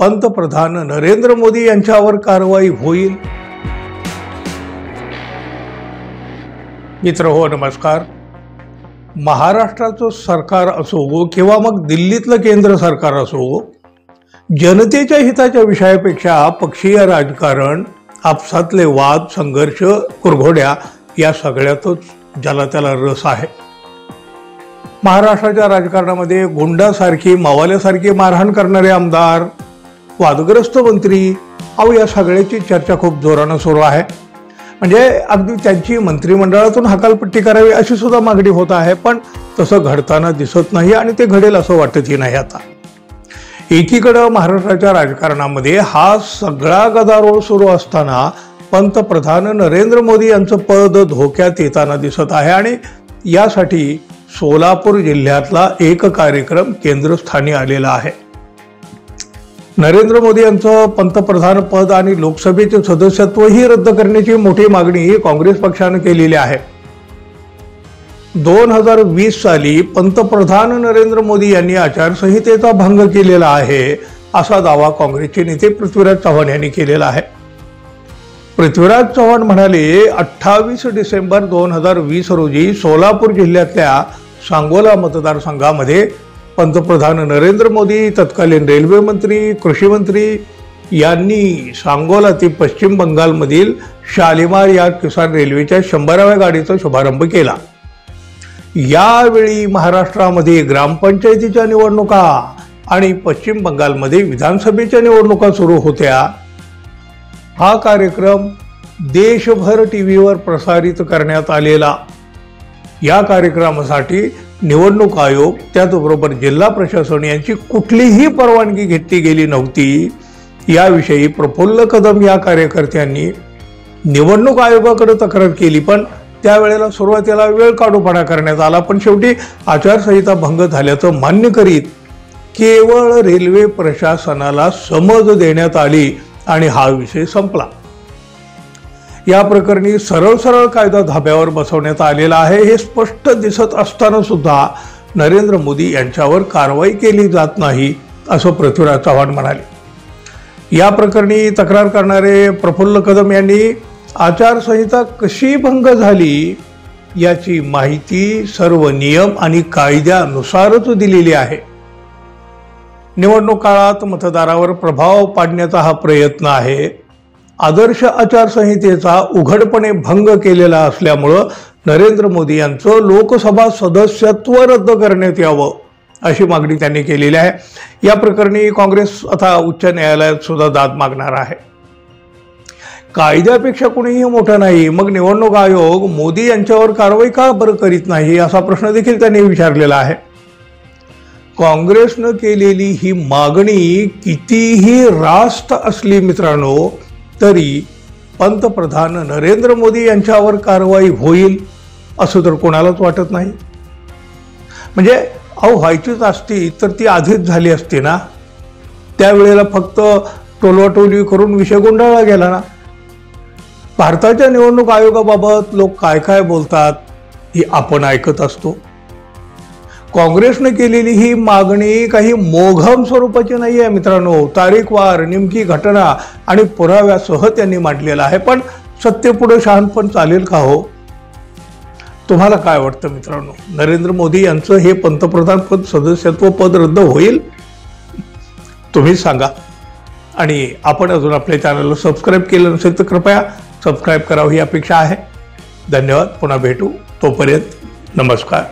पंतप्रधान नरेंद्र मोदी यांच्यावर कारवाई होईल? मित्र हो, नमस्कार. महाराष्ट्राचं सरकार असो किंवा मग दिल्लीतलं केंद्र सरकार असो, जनतेच्या हिताच्या विषयापेक्षा पक्षीय राजकारण, आपसातले वाद, संघर्ष, कुरघोड्या या सगळ्यातच ज्याला त्याला रस आहे. महाराष्ट्राच्या राजकारणामध्ये गुंडासारखी, मावाल्यासारखी मारहाण करणारे आमदार, वादग्रस्त मंत्री, या सगळ्याची चर्चा खूप जोरानं सुरू आहे. म्हणजे अगदी त्यांची मंत्रिमंडळातून हकालपट्टी करावी अशी सुद्धा मागणी होत आहे. पण तसं घडताना दिसत नाही आणि ते घडेल असं वाटतही नाही. आता एकीकडे महाराष्ट्राच्या राजकारणामध्ये हा सगळा गदारोळ सुरू असताना पंतप्रधान नरेंद्र मोदी यांचं पद धोक्यात येताना दिसत आहे आणि यासाठी सोलापूर जिल्ह्यातला एक कार्यक्रम केंद्रस्थानी आलेला आहे. नरेंद्र मोदी यांचं पंतप्रधान पद आणि लोकसभेचे सदस्यत्वही रद्द करण्याची मोठी मागणी काँग्रेस पक्षाने केलेली आहे. 2020 साली पंतप्रधान नरेंद्र मोदी यांनी आचारसंहितेचा भंग केलेला आहे असा दावा काँग्रेसचे नेते पृथ्वीराज चव्हाण यांनी केलेला आहे. पृथ्वीराज चव्हाण म्हणाले, 28 डिसेंबर 2020 रोजी सोलापूर जिल्ह्यातल्या सांगोला मतदारसंघामध्ये पंतप्रधान नरेंद्र मोदी, तत्कालीन रेल्वे मंत्री, कृषी मंत्री यांनी सांगोला ते पश्चिम बंगालमधील शालिमार या किसान रेल्वेच्या 100व्या गाडीचा शुभारंभ केला. यावेळी महाराष्ट्रामध्ये ग्रामपंचायतीच्या निवडणुका आणि पश्चिम बंगालमध्ये विधानसभेच्या निवडणुका सुरू होत्या. हा कार्यक्रम देशभर टीव्हीवर प्रसारित करण्यात आलेला. या कार्यक्रमासाठी निवडणूक आयोग, त्याचबरोबर जिल्हा प्रशासन यांची कुठलीही परवानगी घेतली गेली नव्हती. याविषयी प्रफुल्ल कदम या कार्यकर्त्यांनी निवडणूक आयोगाकडे तक्रार केली, पण त्यावेळेला सुरुवातीला वेळकाढूपणा करण्यात आला. पण शेवटी आचारसंहिता भंग झाल्याचं मान्य करीत केवळ रेल्वे प्रशासनाला समज देण्यात आली आणि हा विषय संपला. या प्रकरणी सरळ कायदा धाब्यावर बसवण्यात आलेला आहे. हे स्पष्ट दिसत असताना सुद्धा नरेंद्र मोदी यांच्यावर कारवाई केली जात नाही असं पृथ्वीराज चव्हाण म्हणाले. या प्रकरणी तक्रार करणारे प्रफुल्ल कदम यांनी आचारसंहिता कशी भंग झाली याची माहिती सर्व नियम आणि कायद्यानुसारच दिलेली आहे. निवडणूक काळात मतदारावर प्रभाव पाडण्याचा हा प्रयत्न आहे. आदर्श आचारसंहितेचा उघडपणे भंग केलेला असल्यामुळं नरेंद्र मोदी यांचं लोकसभा सदस्यत्व रद्द करण्यात यावं अशी मागणी त्यांनी केलेली आहे. या प्रकरणी काँग्रेस आता उच्च न्यायालयात सुद्धा दाद मागणार आहे. कायद्यापेक्षा कुणीही मोठं नाही, मग निवडणूक आयोग मोदी यांच्यावर कारवाई का बरं करीत नाही असा प्रश्न देखील त्यांनी विचारलेला आहे. काँग्रेसनं केलेली ही मागणी कितीही रास्त असली मित्रांनो, तरी पंतप्रधान नरेंद्र मोदी यांच्यावर कारवाई होईल असं तर कोणालाच वाटत नाही. म्हणजे व्हायचीच असती तर ती आधीच झाली असती ना. त्यावेळेला फक्त टोलवाटोली करून विषय गुंडाळला गेला ना. भारताच्या निवडणूक आयोगाबाबत लोक काय काय बोलतात हे आपण ऐकत असतो. काँग्रेसने केलेली ही मागणी काही मोघम स्वरूपाची नाही आहे मित्रांनो. तारीखवार, नेमकी घटना आणि पुराव्यासह त्यांनी मांडलेला आहे. पण सत्तेपुढे शहाणपण चालेल का हो? तुम्हाला काय वाटतं मित्रांनो? नरेंद्र मोदी यांचं हे पंतप्रधान पद, सदस्यत्व पद रद्द होईल? तुम्हीच सांगा. आणि आपण अजून आपल्या चॅनलला सबस्क्राईब केलं नसेल तर कृपया सबस्क्राईब करावं ही अपेक्षा आहे. धन्यवाद. पुन्हा भेटू. तोपर्यंत नमस्कार.